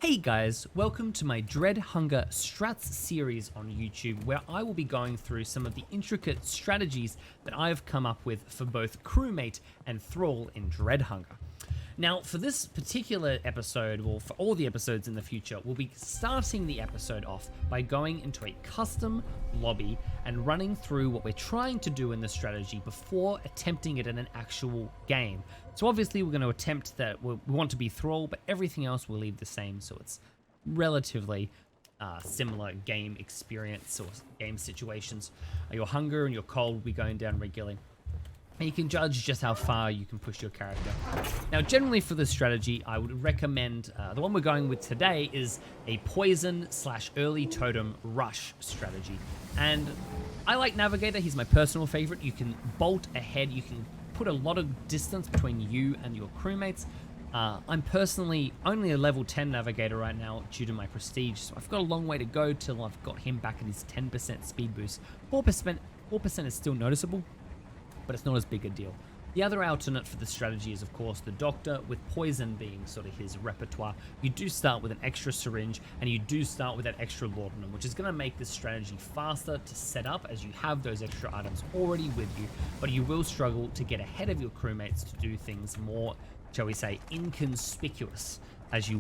Hey guys, welcome to my Dread Hunger Strats series on YouTube, where I will be going through some of the intricate strategies that I have come up with for both crewmate and thrall in Dread Hunger. Now, for this particular episode, or for all the episodes in the future, we'll be starting the episode off by going into a custom lobby and running through what we're trying to do in the strategy before attempting it in an actual game. So obviously we're going to attempt that we want to be thrall, but everything else will leave the same, so it's relatively similar game experience or game situations. Your hunger and your cold will be going down regularly. And you can judge just how far you can push your character. Now, generally for this strategy, I would recommend, the one we're going with today is a poison / early totem rush strategy. And I like Navigator, he's my personal favorite. You can bolt ahead, you can put a lot of distance between you and your crewmates. I'm personally only a level 10 Navigator right now due to my prestige, so I've got a long way to go till I've got him back at his 10% speed boost. 4% is still noticeable, but it's not as big a deal. The other alternate for the strategy is, of course, the Doctor, with poison being sort of his repertoire. You do start with an extra syringe, and you do start with that extra laudanum, which is going to make this strategy faster to set up as you have those extra items already with you, but you will struggle to get ahead of your crewmates to do things more, shall we say, inconspicuous, as you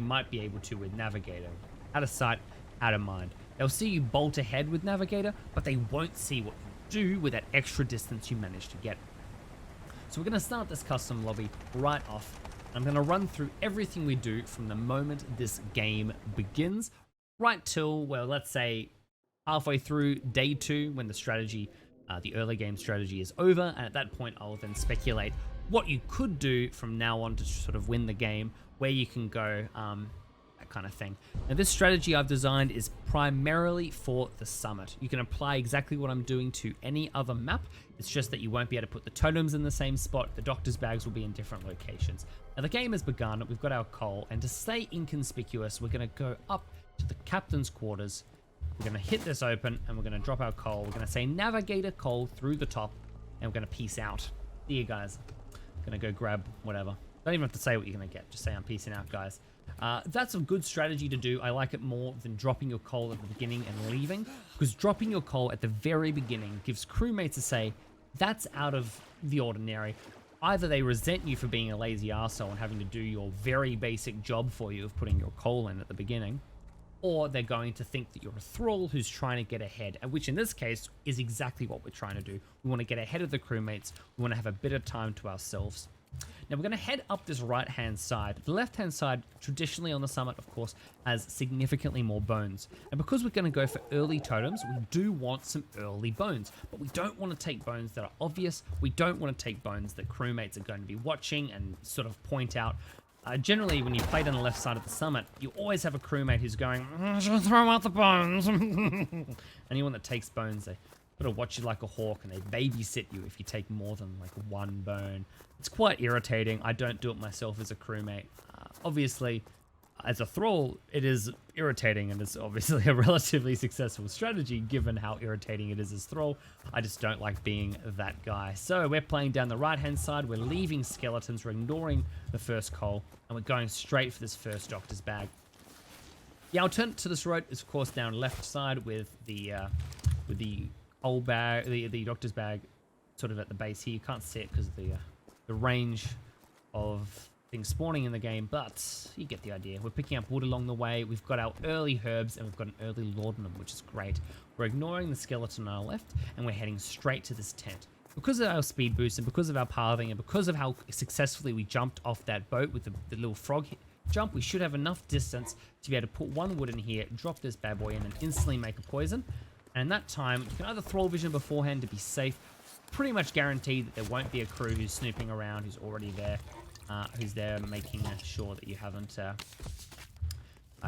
might be able to with Navigator. Out of sight, out of mind. They'll see you bolt ahead with Navigator, but they won't see what do with that extra distance you managed to get. So we're going to start this custom lobby right off. I'm going to run through everything we do from the moment this game begins right till, well, let's say halfway through day 2 when the strategy, the early game strategy is over, and at that point I'll then speculate what you could do from now on to sort of win the game, where you can go, that kind of thing. Now, this strategy I've designed is primarily for the summit. You can apply exactly what I'm doing to any other map. It's just that you won't be able to put the totems in the same spot. The doctor's bags will be in different locations. Now, the game has begun. We've got our coal, and to stay inconspicuous, we're going to go up to the captain's quarters. We're going to hit this open, and we're going to drop our coal. We're going to say Navigator coal through the top, and we're going to peace out. See you guys. I'm going to go grab whatever. Don't even have to say what you're going to get. Just say I'm peacing out, guys. That's a good strategy to do. I like it more than dropping your coal at the beginning and leaving, because dropping your coal at the very beginning gives crewmates a say, that's out of the ordinary. Either they resent you for being a lazy arsehole and having to do your very basic job for you of putting your coal in at the beginning, or they're going to think that you're a thrall who's trying to get ahead, which in this case is exactly what we're trying to do. We want to get ahead of the crewmates. We want to have a bit of time to ourselves. Now we're going to head up this right-hand side. The left-hand side, traditionally on the summit, of course, has significantly more bones. And because we're going to go for early totems, we do want some early bones. But we don't want to take bones that are obvious. We don't want to take bones that crewmates are going to be watching and sort of point out. Generally, when you play on the left side of the summit, you always have a crewmate who's going, throw out the bones. Anyone that takes bones, they sort of watch you like a hawk, and they babysit you if you take more than like one bone. It's quite irritating. I don't do it myself as a crewmate. Obviously, as a thrall, it is irritating, and it's obviously a relatively successful strategy given how irritating it is as thrall. I just don't like being that guy. So we're playing down the right-hand side. We're leaving skeletons. We're ignoring the first coal, and we're going straight for this first doctor's bag. The alternate to this road is, of course, down left side with the old bag, the doctor's bag, sort of at the base here. You can't see it because of the range of things spawning in the game, but you get the idea. We're picking up wood along the way. We've got our early herbs, and we've got an early laudanum, which is great. We're ignoring the skeleton on our left, and we're heading straight to this tent. Because of our speed boost, and because of our pathing, and because of how successfully we jumped off that boat with the little frog jump, we should have enough distance to be able to put one wood in here, drop this bad boy in, and instantly make a poison. And in that time, you can either thrall vision beforehand to be safe. Pretty much guaranteed that there won't be a crew who's snooping around, who's already there, who's there making sure that you haven't,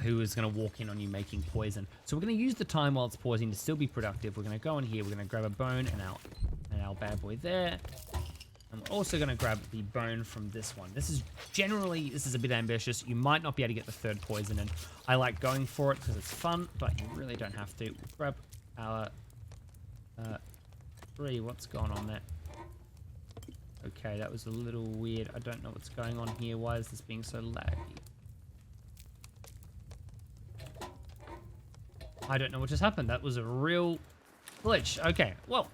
who is going to walk in on you making poison. So we're going to use the time while it's poison to still be productive. We're going to go in here, we're going to grab a bone and our bad boy there. And we're also going to grab the bone from this one. This is a bit ambitious. You might not be able to get the third poison in. I like going for it because it's fun, but you really don't have to. We'll grab our 3. What's going on there? Okay, that was a little weird. I don't know what's going on here. Why is this being so laggy? I don't know what just happened. That was a real glitch. Okay, well,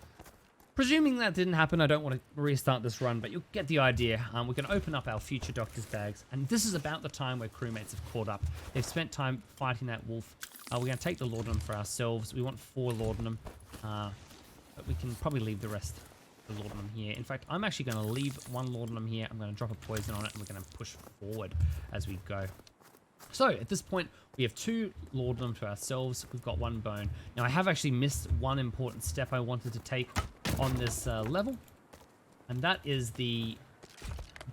presuming that didn't happen, I don't want to restart this run, but you'll get the idea. We're going to open up our future doctor's bags, and this is about the time where crewmates have caught up. They've spent time fighting that wolf. We're going to take the laudanum for ourselves. We want 4 laudanum, but we can probably leave the rest of the laudanum here. In fact, I'm actually going to leave 1 laudanum here. I'm going to drop a poison on it, and we're going to push forward as we go. So at this point, we have 2 laudanum to ourselves. We've got 1 bone. Now, I have actually missed one important step I wanted to take on this level, and that is the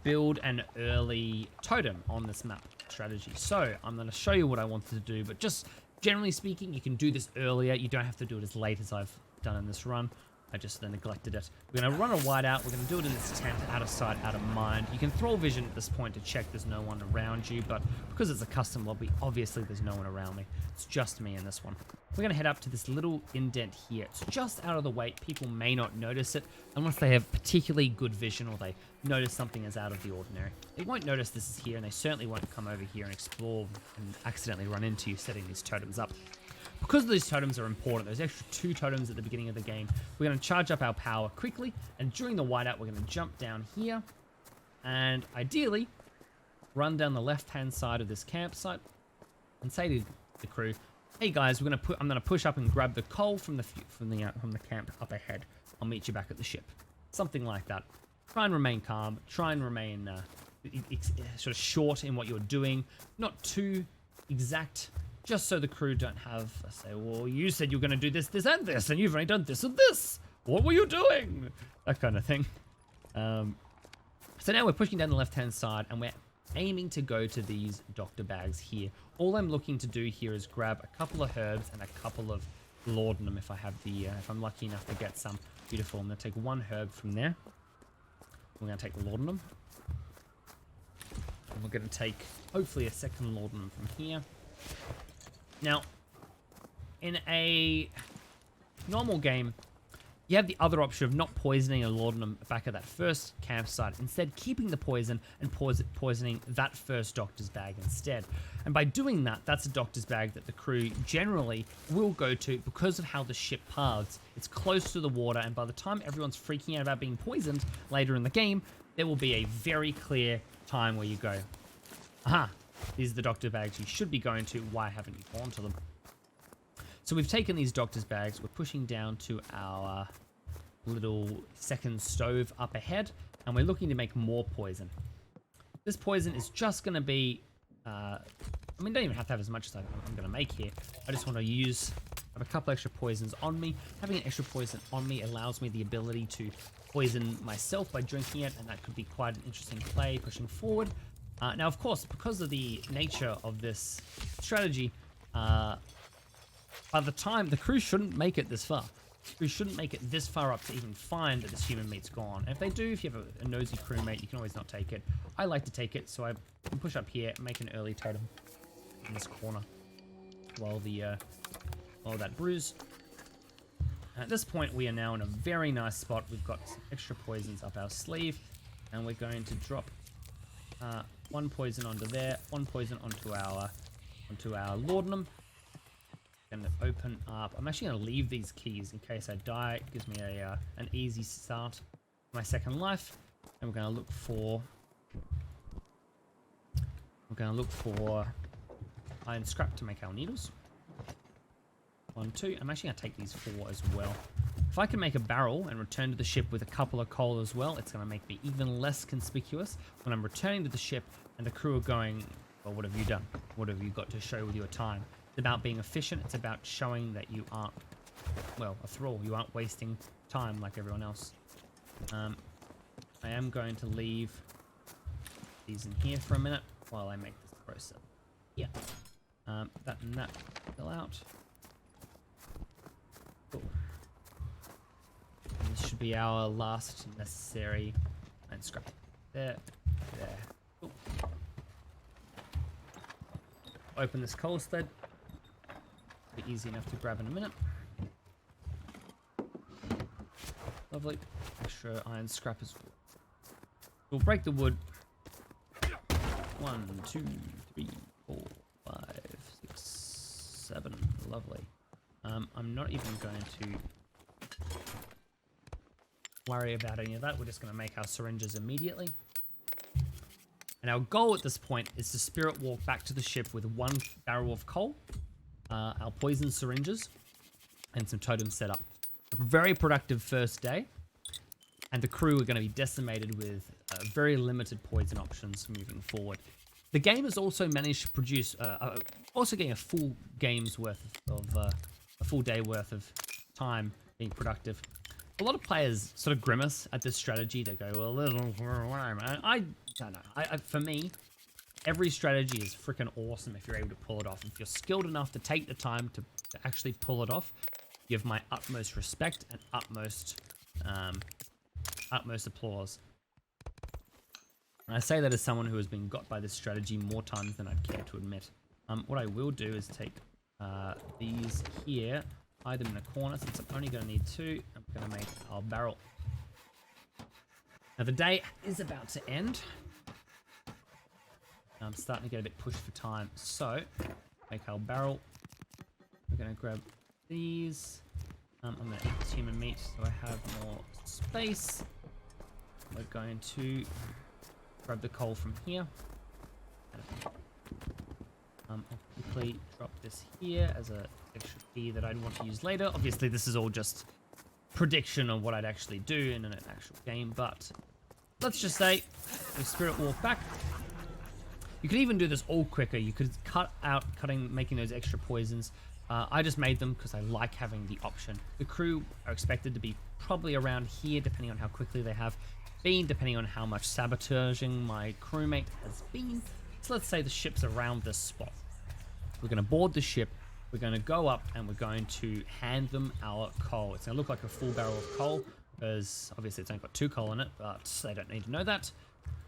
build an early totem on this map strategy. So I'm going to show you what I wanted to do, but just generally speaking, you can do this earlier. You don't have to do it as late as I've done in this run. I just neglected it. We're going to run a whiteout. We're going to do it in this tent, out of sight, out of mind. You can Thrall vision at this point to check there's no one around you, but because it's a custom lobby, obviously there's no one around me. It's just me in this one. We're going to head up to this little indent here. It's just out of the way. People may not notice it unless they have particularly good vision or they notice something is out of the ordinary. They won't notice this is here, and they certainly won't come over here and explore and accidentally run into you setting these totems up. Because these totems are important, those extra 2 totems at the beginning of the game, we're going to charge up our power quickly, and during the whiteout, we're going to jump down here, and ideally, run down the left-hand side of this campsite, and say to the crew, "Hey guys, I'm going to push up and grab the coal from the camp up ahead. I'll meet you back at the ship." Something like that. Try and remain calm. Try and remain sort of short in what you're doing, not too exact. Just so the crew don't have say, "Well, you said you were going to do this, this, and this, and you've only done this and this. What were you doing?" That kind of thing. So now we're pushing down the left-hand side, and we're aiming to go to these doctor bags here. All I'm looking to do here is grab a couple of herbs and a couple of laudanum if I have the, if I'm lucky enough to get some. Beautiful. I'm going to take 1 herb from there. We're going to take the laudanum. And we're going to take, hopefully, a 2nd laudanum from here. Now, in a normal game, you have the other option of not poisoning a laudanum back at that first campsite, instead keeping the poison and poisoning that first doctor's bag instead. And by doing that, that's a doctor's bag that the crew generally will go to because of how the ship paths. It's close to the water, and by the time everyone's freaking out about being poisoned later in the game, there will be a very clear time where you go, "Aha, these are the doctor bags you should be going to. Why haven't you gone to them?" So we've taken these doctor's bags. We're pushing down to our little 2nd stove up ahead, and we're looking to make more poison. This poison is just going to be, I mean, don't even have to have as much as I'm going to make here. I just want to have a couple extra poisons on me. Having an extra poison on me allows me the ability to poison myself by drinking it, and that could be quite an interesting play pushing forward. Now, of course, because of the nature of this strategy, by the time the crew shouldn't make it this far. The crew shouldn't make it this far up to even find that this human meat's gone. And if they do, if you have a nosy crewmate, you can always not take it. I like to take it, so I can push up here and make an early totem in this corner while that brews. At this point, we are now in a very nice spot. We've got some extra poisons up our sleeve, and we're going to drop 1 poison onto there, 1 poison onto our laudanum. Going to open up. I'm actually going to leave these keys in case I die. It gives me an easy start for my 2nd life. And we're going to look for iron scrap to make our needles. 1, 2. I'm actually going to take these 4 as well. If I can make a barrel and return to the ship with a couple of coal as well, it's going to make me even less conspicuous when I'm returning to the ship and the crew are going, "Well, what have you done? What have you got to show with your time?" It's about being efficient. It's about showing that you aren't, well, a thrall. You aren't wasting time like everyone else. I am going to leave these in here for a minute while I make this process. Yeah. That and that fill out. Cool. And this should be our last necessary iron scrap. There. Cool. Open this coal sled. Be easy enough to grab in a minute. Lovely. Extra iron scrap as well. We'll break the wood. 1, 2, 3, 4, 5, 6, 7. Lovely. I'm not even going to worry about any of that. We're just going to make our syringes immediately. And our goal at this point is to spirit walk back to the ship with 1 barrel of coal, our poison syringes, and some totems set up. A very productive first day, and the crew are going to be decimated with very limited poison options moving forward. The game has also managed to produce, also getting a full game's worth of, a full day worth of time being productive. A lot of players sort of grimace at this strategy. They go, well, I don't know. For me, every strategy is freaking awesome if you're able to pull it off. If you're skilled enough to take the time to actually pull it off, you have my utmost respect and utmost applause. And I say that as someone who has been got by this strategy more times than I'd care to admit. What I will do is take these here, hide them in a corner since I'm only going to need 2. I'm going to make our barrel. Now the day is about to end. I'm starting to get a bit pushed for time, so make our barrel. We're going to grab these. I'm going to eat this human meat so I have more space. We're going to grab the coal from here. I'll quickly drop this here as an extra key that I'd want to use later. Obviously, this is all just prediction of what I'd actually do in an actual game, but let's just say we spirit walk back. You could even do this all quicker. You could making those extra poisons. I just made them because I like having the option. The crew are expected to be probably around here, depending on how quickly they have been, depending on how much sabotaging my crewmate has been. So let's say the ship's around this spot. We're going to board the ship. We're going to go up and we're going to hand them our coal. It's going to look like a full barrel of coal because obviously it's only got 2 coal in it, but they don't need to know that.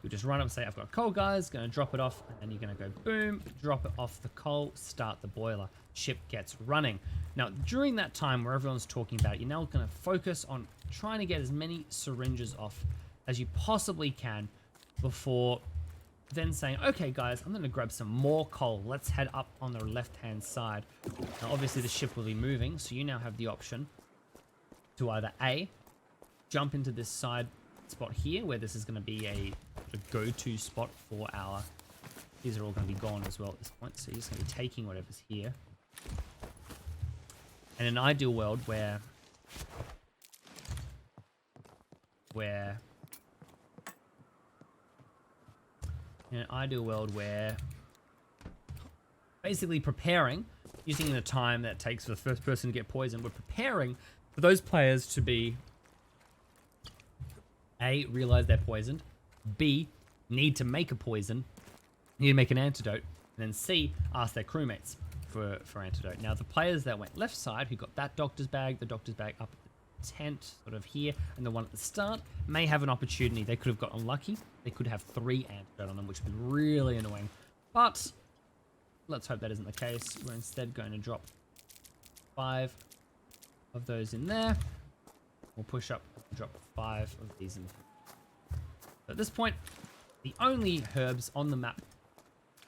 You just run up and say, I've got coal, guys. Going to drop it off, and then you're going to go boom, drop it off the coal, start the boiler. Ship gets running. Now, during that time where everyone's talking about it, you're now going to focus on trying to get as many syringes off as you possibly can before then saying, okay, guys, I'm going to grab some more coal. Let's head up on the left-hand side. Now, obviously, the ship will be moving, so you now have the option to either A, jump into this side spot here, where this is going to be a go-to spot for our... These are all going to be gone as well at this point, so you're just going to be taking whatever's here. And in an ideal world where basically preparing, using the time that it takes for the first person to get poisoned, we're preparing for those players to be A, realize they're poisoned, B, need to make a poison, need to make an antidote, and then C, ask their crewmates for antidote. Now, the players that went left side, who got that doctor's bag, the doctor's bag up at the tent, sort of here, and the one at the start, may have an opportunity. They could have got unlucky. They could have 3 antidote on them, which would be really annoying. But let's hope that isn't the case. We're instead going to drop 5 of those in there. We'll push up and drop 5 of these in. So at this point, the only herbs on the map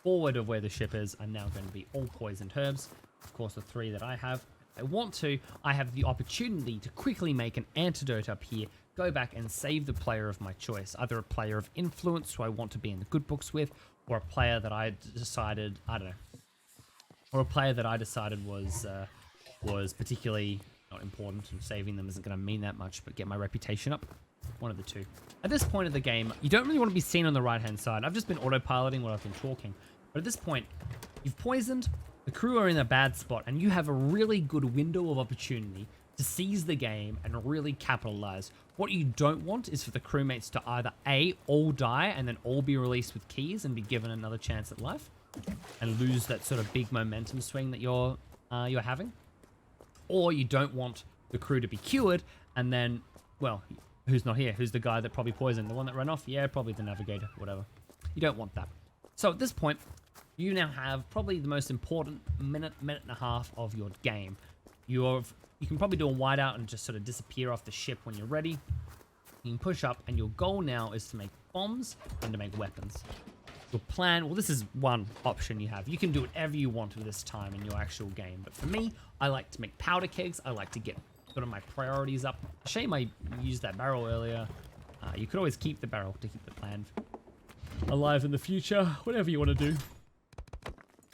forward of where the ship is are now going to be all poisoned herbs. Of course, the 3 that I have. If I want to, I have the opportunity to quickly make an antidote up here, go back and save the player of my choice. Either a player of influence who I want to be in the good books with, or a player that I decided, I don't know, or a player that I decided was particularly not important, and saving them isn't going to mean that much, but get my reputation up. One of the 2. At this point of the game, you don't really want to be seen on the right-hand side. I've just been autopiloting what I've been talking. But at this point, you've poisoned, the crew are in a bad spot, and you have a really good window of opportunity to seize the game and really capitalize. What you don't want is for the crewmates to either A, all die and then all be released with keys and be given another chance at life, and lose that sort of big momentum swing that you're having. Or you don't want the crew to be cured and then, well, who's not here? Who's the guy that probably poisoned? The one that ran off? Yeah, probably the navigator, whatever. You don't want that. So at this point, you now have probably the most important minute and a half of your game. You can probably do a whiteout and just sort of disappear off the ship when you're ready. You can push up, and your goal now is to make bombs and to make weapons. your plan, well, this is one option you have. You can do whatever you want with this time in your actual game. But for me, I like to make powder kegs. I like to get sort of my priorities up. Shame I used that barrel earlier. You could always keep the barrel to keep the plan alive in the future, whatever you want to do.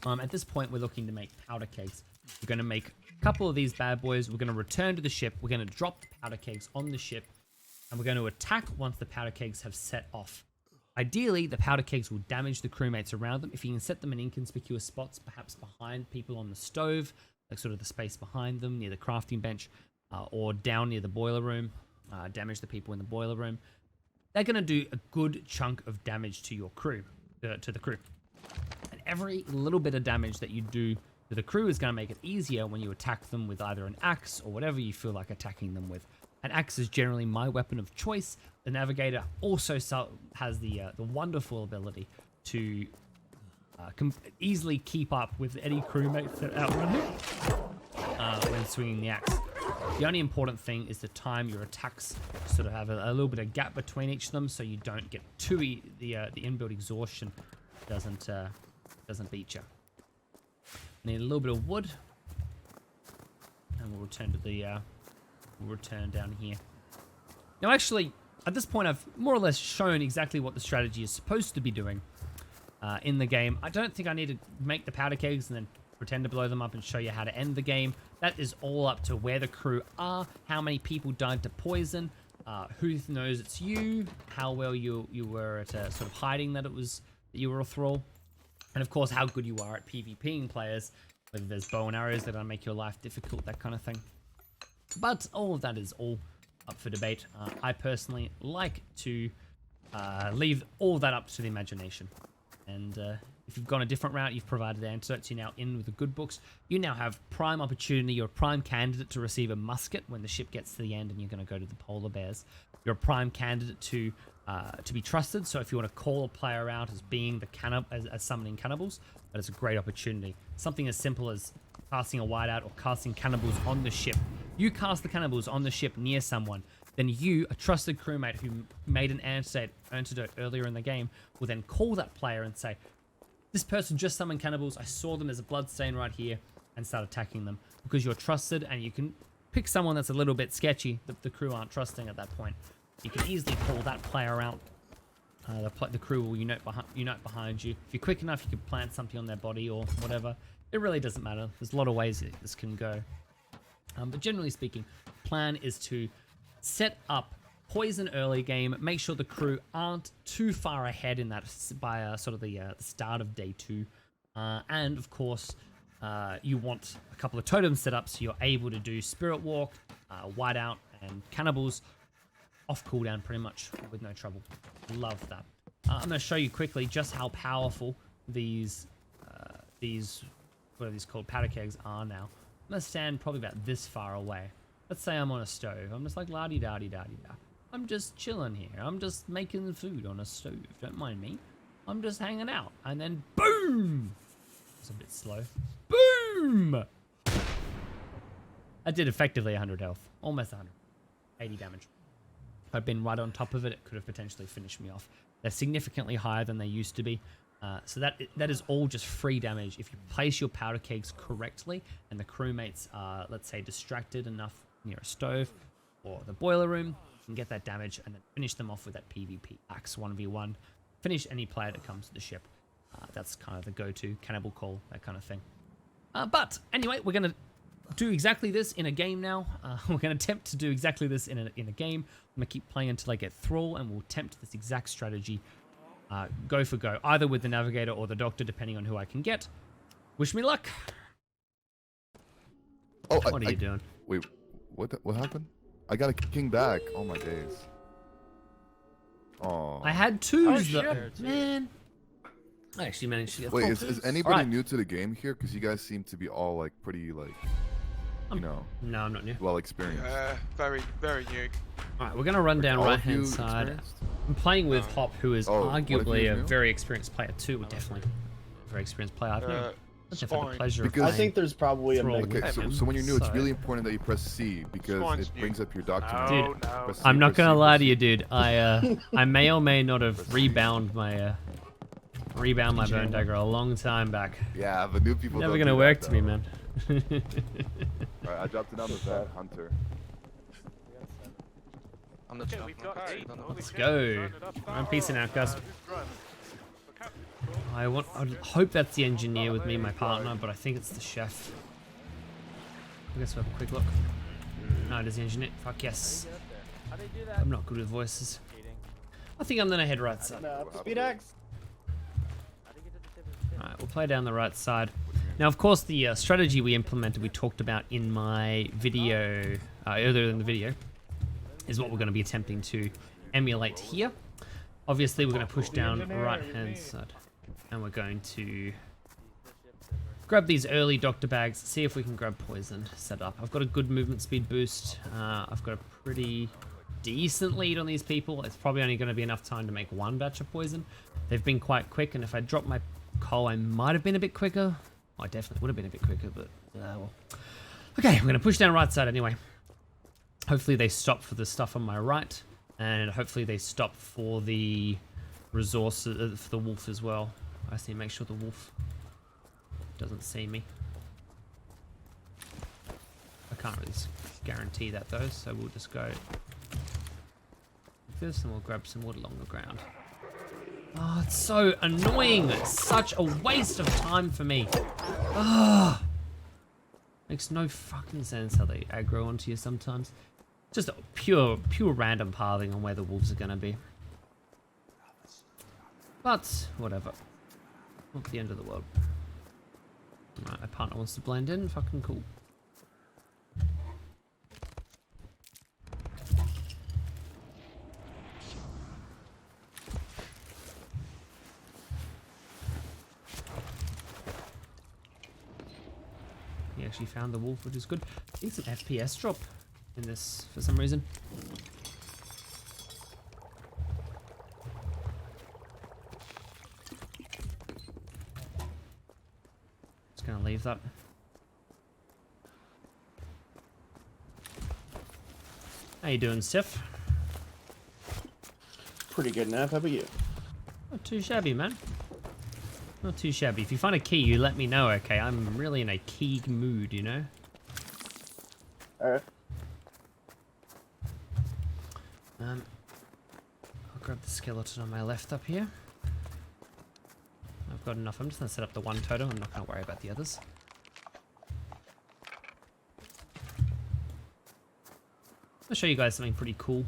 At this point, we're looking to make powder kegs. We're going to make a couple of these bad boys. We're going to return to the ship. We're going to drop the powder kegs on the ship. And we're going to attack once the powder kegs have set off. Ideally, the powder kegs will damage the crewmates around them. If you can set them in inconspicuous spots, perhaps behind people on the stove, like sort of the space behind them, near the crafting bench, or down near the boiler room, damage the people in the boiler room. They're going to do a good chunk of damage to your crew, to the crew. And every little bit of damage that you do to the crew is going to make it easier when you attack them with either an axe or whatever you feel like attacking them with. An axe is generally my weapon of choice. The navigator also has the wonderful ability to easily keep up with any crewmates that outrun him when swinging the axe. The only important thing is the time your attacks sort of have a little bit of gap between each of them, so you don't get too the inbuilt exhaustion doesn't beat you. Need a little bit of wood, and we'll return to the we'll return down here. Now, actually, at this point, I've more or less shown exactly what the strategy is supposed to be doing in the game. I don't think I need to make the powder kegs and then pretend to blow them up and show you how to end the game. That is all up to where the crew are, how many people died to poison, who knows it's you, how well you were at sort of hiding that you were a thrall, and of course how good you are at PvPing players, whether there's bow and arrows that make your life difficult, that kind of thing. But all of that is all up for debate. I personally like to leave all that up to the imagination. And if you've gone a different route, you've provided antidotes, you're now in with the good books. You now have prime opportunity. You're a prime candidate to receive a musket when the ship gets to the end and you're going to go to the polar bears. You're a prime candidate to be trusted. So if you want to call a player out as being the as summoning cannibals, that is a great opportunity. Something as simple as casting a whiteout or casting cannibals on the ship. You cast the cannibals on the ship near someone, then you, a trusted crewmate who made an antidote earlier in the game, will then call that player and say, this person just summoned cannibals, I saw them as a bloodstain right here, and start attacking them. Because you're trusted, and you can pick someone that's a little bit sketchy, that the crew aren't trusting at that point. You can easily call that player out. The crew will unite behind you. If you're quick enough, you can plant something on their body or whatever. It really doesn't matter. There's a lot of ways that this can go. But generally speaking, plan is to set up poison early game, make sure the crew aren't too far ahead in that by sort of the start of day 2. And of course, you want a couple of totems set up so you're able to do Spirit Walk, Whiteout, and Cannibals off cooldown pretty much with no trouble. Love that. I'm going to show you quickly just how powerful these what are these called, powder kegs are now. I'm going to stand probably about this far away. Let's say I'm on a stove. I'm just like la-di-da-di-da-di-da. I'm just chilling here. I'm just making the food on a stove. Don't mind me. I'm just hanging out. And then boom! It's a bit slow. Boom! I did effectively 100 health. Almost 100. 80 damage. If I'd been right on top of it, it could have potentially finished me off. They're significantly higher than they used to be. So that is all just free damage. If you place your powder kegs correctly and the crewmates are, let's say, distracted enough near a stove or the boiler room, you can get that damage and then finish them off with that PvP axe 1v1. Finish any player that comes to the ship. That's kind of the go-to cannibal call, that kind of thing. But anyway, we're going to do exactly this in a game now. We're going to attempt to do exactly this in a game. I'm going to keep playing until I get Thrall, and we'll attempt this exact strategy. Go for go, either with the navigator or the doctor, depending on who I can get. Wish me luck. Oh, what are you doing? Wait, what happened? I got a king back. Oh my days. Oh. I had twos, man. I actually managed to get. Wait, is anybody new to the game here? Because you guys seem to be all like pretty like, you know. No, I'm not new. Well experienced. Very, very new. All right, we're gonna run down right-hand side. Experienced? I'm playing with Hop, who is arguably a new? very experienced player too. Definitely a very experienced player. I've had the pleasure of I think there's probably a Okay, so when you're new, it's really important that you press C because it brings up your document. Dude, I'm not gonna lie to you, dude. I may or may not have rebound my Rebound my bone dagger a long time back. Yeah, but new people Never don't gonna do work that, to me, though. man. Alright, I dropped it on the vet hunter. I'm the champ. Let's go. I'm peacing out, guys. I hope that's the engineer with me, my partner, but I think it's the chef. I guess we'll have a quick look. No, it is the engineer. Fuck yes. I'm not good with voices. I think I'm gonna head right side. Speed axe. Alright, we'll play down the right side. Now, of course, the strategy we implemented, we talked about in my video, earlier in the video, is what we're going to be attempting to emulate here. Obviously, we're going to push down the right-hand side, and we're going to grab these early doctor bags, see if we can grab poison set up. I've got a good movement speed boost. I've got a pretty decent lead on these people. It's probably only going to be enough time to make one batch of poison. They've been quite quick, and if I drop my coal, I might have been a bit quicker. I definitely would have been a bit quicker, but well. Okay, I'm going to push down right side anyway. Hopefully they stop for the stuff on my right, and hopefully they stop for the resources, for the wolf as well. I just need to make sure the wolf doesn't see me. I can't really guarantee that though, so we'll just go like this, and we'll grab some wood along the ground. Oh, it's so annoying. It's such a waste of time for me. Ah, makes no fucking sense how they aggro onto you sometimes. Just a pure random pathing on where the wolves are gonna be. But whatever. Not the end of the world. Alright, my partner wants to blend in. Fucking cool. He actually found the wolf, which is good. I think some FPS drop in this for some reason. Just gonna leave that. How you doing, Sif? Pretty good enough. How about you? Not too shabby, man. Not too shabby. If you find a key, you let me know, okay? I'm really in a key mood, you know? Alright. I'll grab the skeleton on my left up here. I've got enough. I'm just going to set up the one totem. I'm not going to worry about the others. I'll show you guys something pretty cool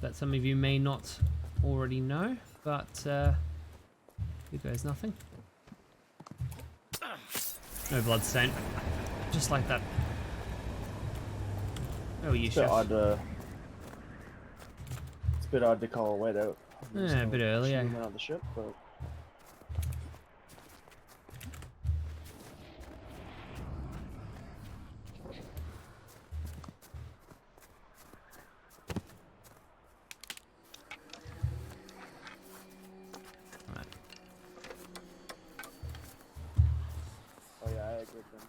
that some of you may not already know, but here goes nothing. No blood stain. Just like that. Oh, you It's chef. a bit odd to call a white out. Yeah, a bit early, yeah. On the ship, but Right. oh yeah, I agree with them.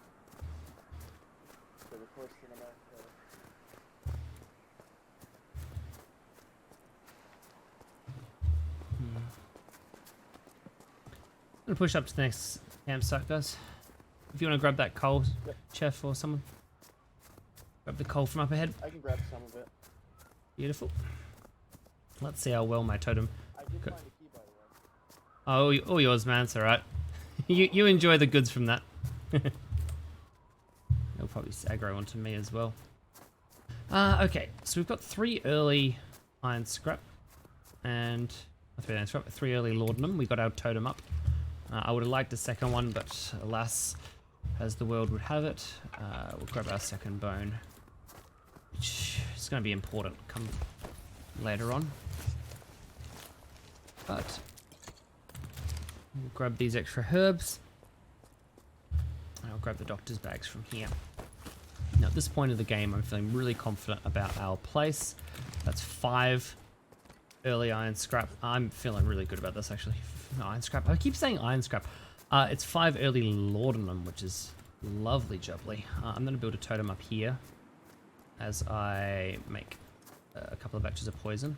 So the first cinema. I'm gonna push up to the next campsite, guys. If you want to grab that coal, Yep. chef or someone. Grab the coal from up ahead. I can grab some of it. Beautiful. Let's see how well my totem. I did Go- find a key, by the way. Oh, all yours, man. It's alright. you enjoy the goods from that. They'll probably aggro onto me as well. Okay, so we've got 3 early iron scrap and 3 early laudanum. We got our totem up. I would have liked a second one, but alas, as the world would have it, we'll grab our second bone, which is going to be important come later on. But we'll grab these extra herbs. And I'll grab the doctor's bags from here. Now at this point of the game, I'm feeling really confident about our place. That's 5 early iron scrap. I'm feeling really good about this actually. Iron scrap. I keep saying iron scrap. It's 5 early laudanum, which is lovely jubbly. I'm going to build a totem up here as I make a couple of batches of poison.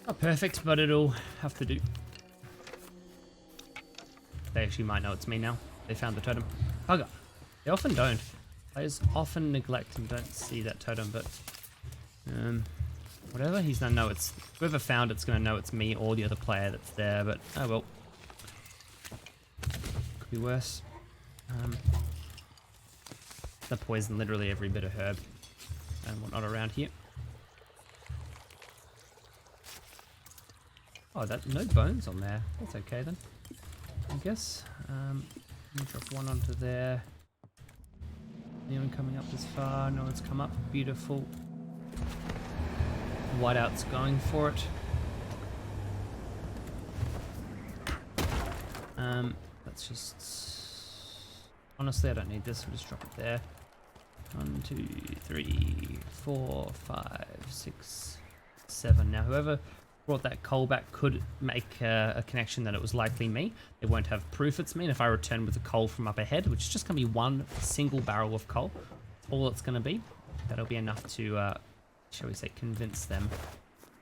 Not perfect, but it'll have to do. They actually might know it's me now. They found the totem. Bugger. They often don't. Players often neglect and don't see that totem, but whatever. He's gonna know it's whoever found it's gonna know it's me or the other player that's there. But oh well. Could be worse. The poison literally every bit of herb and whatnot around here. Oh, that no bones on there. That's okay then. I guess. Let me drop one onto there. Anyone coming up this far? No one's come up. Beautiful. Whiteout's going for it. Let's just... Honestly, I don't need this. We'll just drop it there. 1, 2, 3, 4, 5, 6, 7. Now, whoever brought that coal back could make a connection that it was likely me. They won't have proof it's me, and if I return with the coal from up ahead, which is just going to be one single barrel of coal, all it's going to be, that'll be enough to, shall we say, convince them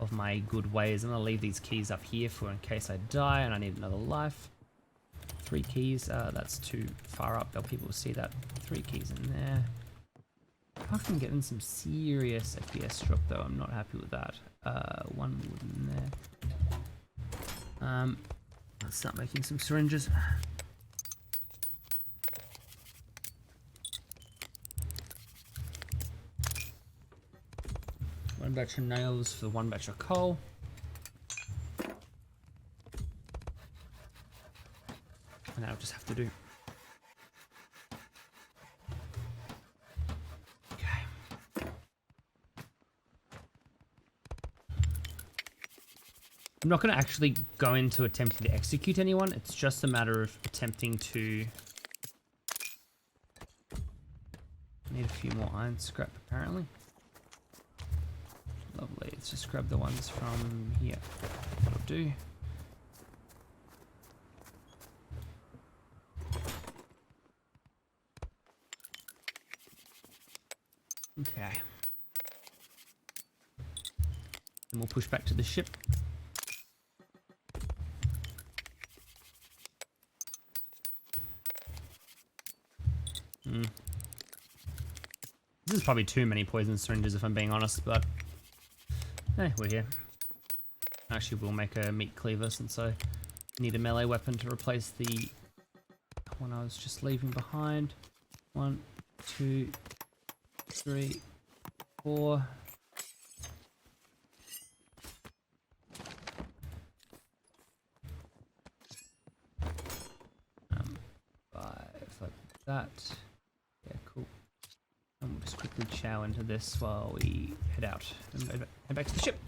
of my good ways. I'm going to leave these keys up here for in case I die and I need another life. 3 keys, that's too far up, people will see that. 3 keys in there. I can get in some serious FPS drop though, I'm not happy with that. 1 wood in there. Let's start making some syringes. One batch of nails for 1 batch of coal. And that'll just have to do. I'm not going to actually go into attempting to execute anyone. It's just a matter of attempting to... Need a few more iron scrap, apparently. Lovely. Let's just grab the ones from here. That'll do. Okay. Then we'll push back to the ship. This is probably too many poison syringes if I'm being honest, but hey, we're here. Actually, we'll make a meat cleaver since I need a melee weapon to replace the one I was just leaving behind. 1, 2, 3, 4. 5 like that. Yeah, cool. And we'll just quickly chow into this while we head out and head back to the ship.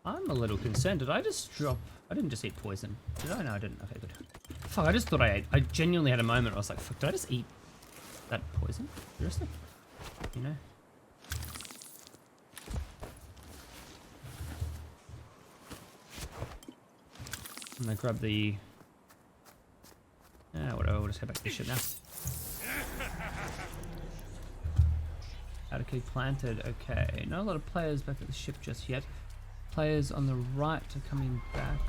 I'm a little concerned. Did I just drop... I didn't just eat poison. Did I? No, I didn't. Okay, good. Fuck, I just thought I ate. I genuinely had a moment where I was like, fuck, did I just eat that poison? Seriously? You know? I'm gonna grab the... whatever, we'll just head back to the ship now. Outer key planted, okay. Not a lot of players back at the ship just yet. Players on the right are coming back.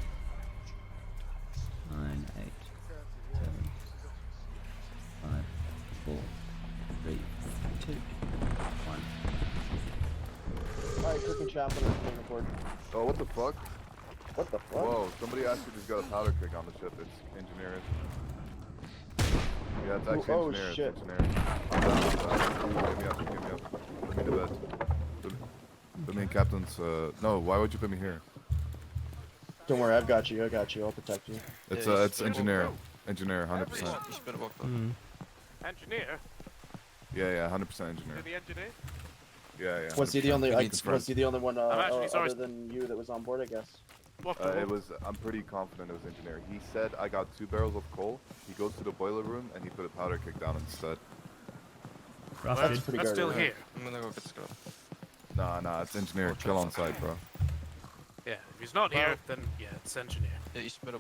9, 8, 7, 5, 4, 3, 2, 1. Alright, cooking chop on the report. Oh, what the fuck? What the fuck? Whoa, somebody actually just got a powder kick on the ship. It's engineers. Yeah, it's actually oh, engineers. shit. Engineers. Get me up, get me up. Put me to bed. Put me in captain's, no, why would you put me here? Don't worry, I've got you, I'll protect you. It's engineer. Engineer, 100%. Engineer? Yeah, 100% engineer. The engineer? Yeah. Was he the only, was he the only one actually sorry. other than you that was on board, I guess? What It was, I'm pretty confident it was engineer. He said I got 2 barrels of coal. He goes to the boiler room and he put a powder kick down instead. Rough, That's, dude. pretty that's good, still right? here. I'm gonna go get the scrap. Nah, it's engineer. Kill on site, bro. Yeah, if he's not here, then yeah, it's engineer. Yeah, he's middle.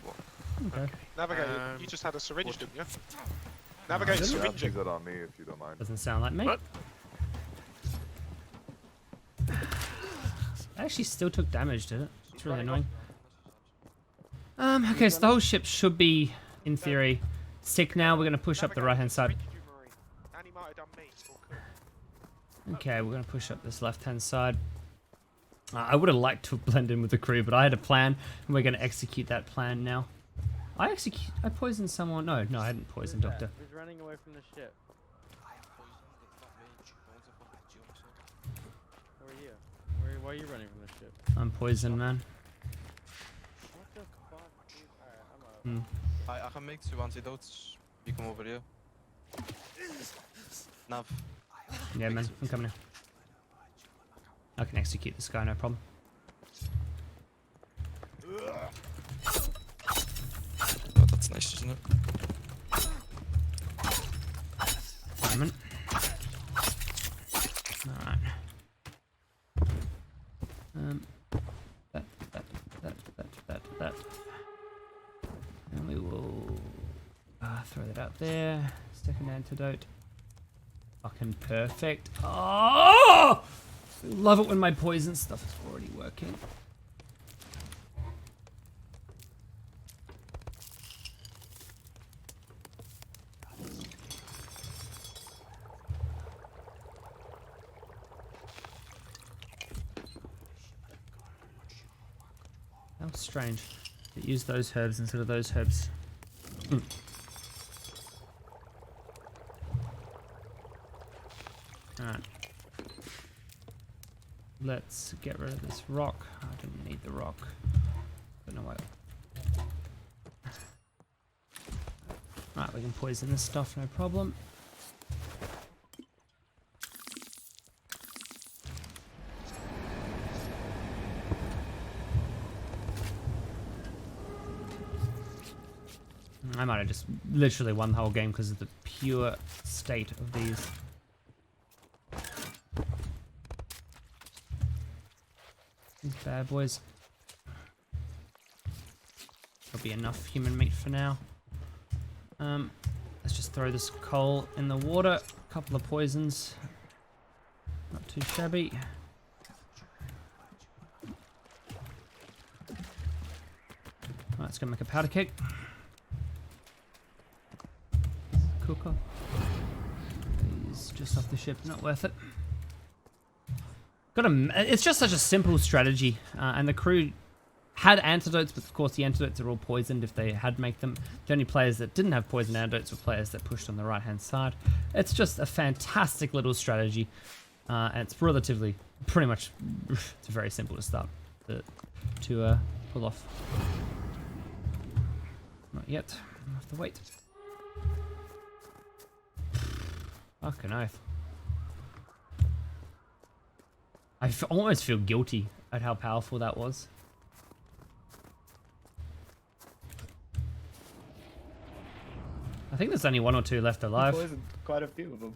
Okay. Navigator, Um, you just had a syringe, didn't you? Navigate Yeah, syringing. use that on me if you don't mind. Doesn't sound like me. What? I actually still took damage, did it? It's really annoying. Okay, so the whole ship should be, in theory, sick now. We're gonna push up the right-hand side. And he might have done me. Or could. Okay, we're gonna push up this left-hand side. I would have liked to blend in with the crew, but I had a plan, and we're gonna execute that plan now. I poisoned someone. No, I hadn't poisoned Doctor. Who's running away from the ship? Who are you? Why are you running from the ship? I'm poisoned, man. What the fuck, dude? Alright, I'm out. I can make 2 antidotes. You come over here. Nav. Yeah, man, I'm coming in. I can execute this guy, no problem. Oh, that's nice, isn't it? Moment. Alright. That. And we will throw that out there. Second antidote. Fucking perfect. Oh! Love it when my poison stuff is already working. That was strange. It used those herbs instead of those herbs. Alright. Let's get rid of this rock. I didn't need the rock. Don't know why. Alright, we can poison this stuff, no problem. I might have just literally won the whole game because of the pure state of these. These bad boys. There'll be enough human meat for now. Let's just throw this coal in the water. A couple of poisons. Not too shabby. Right, let's go make a powder keg. Cooker. He's just off the ship, not worth it. It's just such a simple strategy, and the crew had antidotes, but of course the antidotes are all poisoned if they had make them. The only players that didn't have poison antidotes were players that pushed on the right-hand side. It's just a fantastic little strategy, and it's relatively, pretty much, it's very simple to start to pull off. Not yet. I have to wait. Fucking oath. I almost feel guilty at how powerful that was. I think there's only 1 or 2 left alive. Poisoned quite a few of them.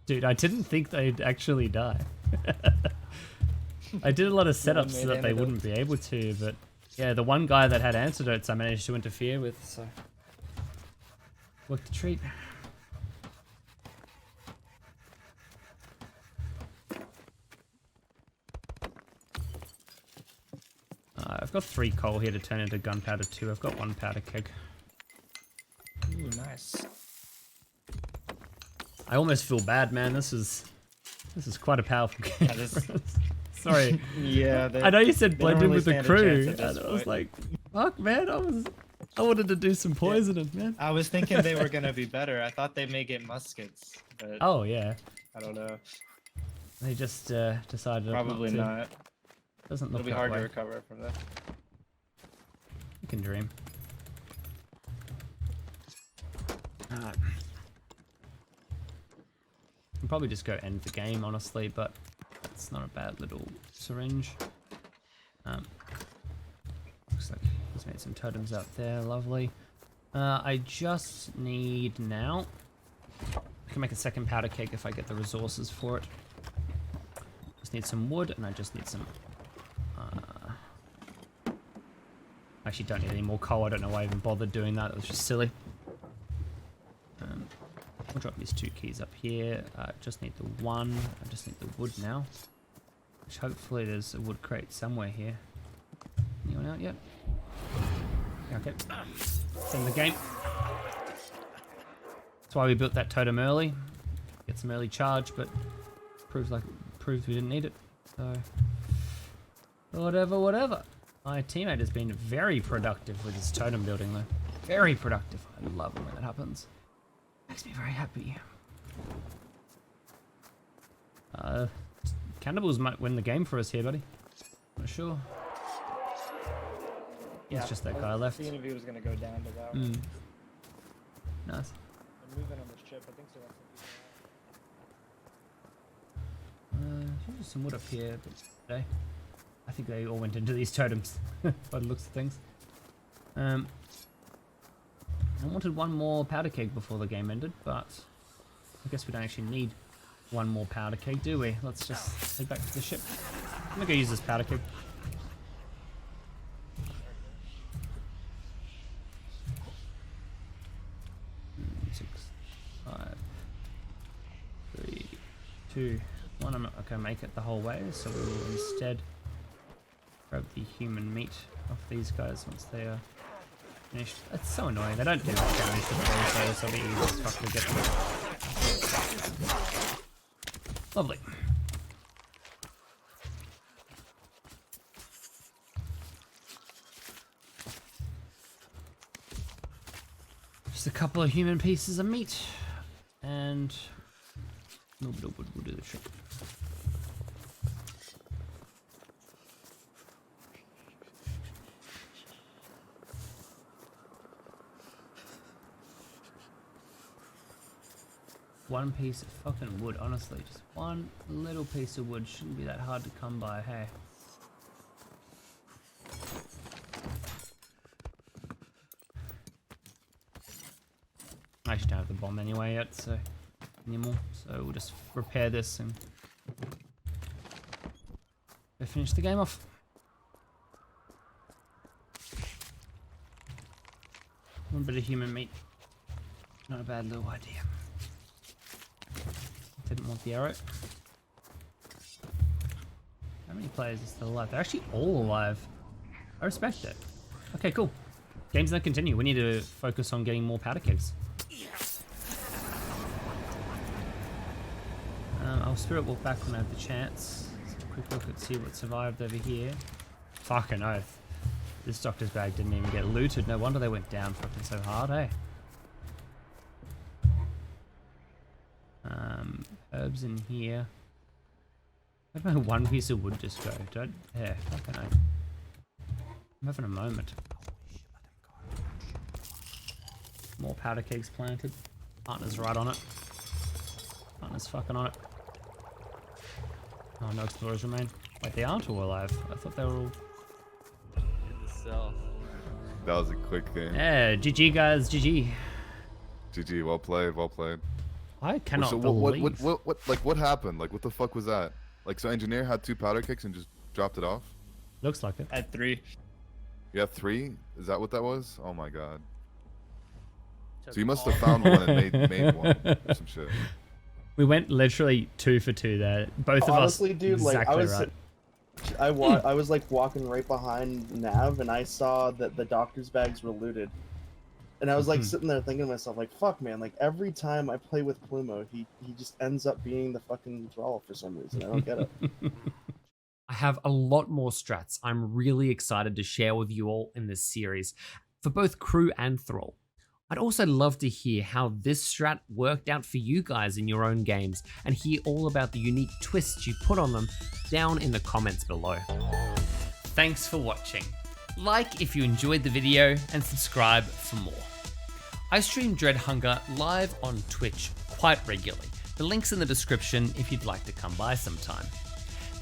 Dude, I didn't think they'd actually die. I did a lot of setups so that they wouldn't be able to, but yeah, the one guy that had antidotes I managed to interfere with, so worked a treat. I've got 3 coal here to turn into gunpowder too. I've got 1 powder keg. Ooh, nice. I almost feel bad, man. This is quite a powerful game. Yeah, Sorry. Yeah, I know you said blend in really with the stand a crew, chance at and this I was point. like, fuck, man. I wanted to do some poisoning, man. I was thinking they were gonna be better. I thought they may get muskets, but Oh yeah, I don't know. they just decided Probably not. not. To. Doesn't look It'll be that hard way. to recover from that. You can dream. Alright. I'll probably just go end the game, honestly, but that's not a bad little syringe. Looks like he's made some totems out there, lovely. I just need now... I can make a second powder keg if I get the resources for it. Just need some wood, and I just need some... I actually don't need any more coal. I don't know why I even bothered doing that. It was just silly. I'll drop these 2 keys up here. Just need the 1. I just need the wood now. Which hopefully there's a wood crate somewhere here. Anyone out yet? Okay. Send the game. That's why we built that totem early. Get some early charge, but proves we didn't need it. So whatever. My teammate has been very productive with his totem building though. Very productive. I love it when that happens. Makes me very happy. Cannibals might win the game for us here, buddy. Not sure. Yeah, It's just that guy left. Seeing if he was gonna go down to that. Nice. I'm moving on this chip. I think so. There's some wood up here, but today I think they all went into these totems by the looks of things. I wanted 1 more powder keg before the game ended, but I guess we don't actually need 1 more powder keg, do we? Let's just head back to the ship. I'm gonna go use this powder keg. Six, 5, 3, 2, 1. I'm not gonna make it the whole way, so we will instead grab the human meat off these guys once they are finished. It's so annoying. They don't do much damage to the balls, so it'll be easy as fuck to get them. Lovely. Just a couple of human pieces of meat, and we'll do the trick. One piece of fucking wood, honestly. Just one little piece of wood shouldn't be that hard to come by, hey. I actually don't have the bomb anyway yet, so anymore. So we'll just repair this and go finish the game off. One bit of human meat. Not a bad little idea. Didn't want the arrow. How many players are still alive? They're actually all alive. I respect it. Okay, cool. Game's gonna continue. We need to focus on getting more powder kegs. I'll spirit walk back when I have the chance. Let's have a quick look and see what survived over here. Fucking oath. This doctor's bag didn't even get looted. No wonder they went down fucking so hard, eh? Herbs in here. Where'd my 1 piece of wood just go? Yeah, fucking oath. I'm having a moment. More powder kegs planted. Partner's right on it. Partner's fucking on it. Oh, no explorers remain. Wait, they aren't all alive. I thought they were all... In the cell. That was a quick game. Yeah, GG guys, GG. GG, well played, well played. I cannot So believe... what happened? Like, what the fuck was that? Like, so engineer had 2 powder kicks and just dropped it off? Looks like it. At 3. You have 3? Is that what that was? Oh my god. So you must have found one and made one or some shit. We went literally 2 for 2 there. Both of Honestly, us dude, exactly like right. I was like walking right behind Nav, and I saw that the doctor's bags were looted, and I was like sitting there thinking to myself, like, fuck, man, like every time I play with Plumoe, he just ends up being the fucking Thrall for some reason. I don't get it. I have a lot more strats I'm really excited to share with you all in this series for both crew and Thrall. I'd also love to hear how this strat worked out for you guys in your own games and hear all about the unique twists you put on them down in the comments below. Thanks for watching. Like if you enjoyed the video and subscribe for more. I stream Dread Hunger live on Twitch quite regularly. The link's in the description if you'd like to come by sometime.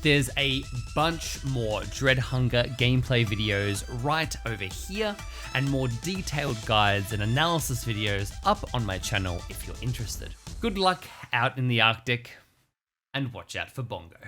There's a bunch more Dread Hunger gameplay videos right over here, and more detailed guides and analysis videos up on my channel if you're interested. Good luck out in the Arctic, and watch out for Bongo.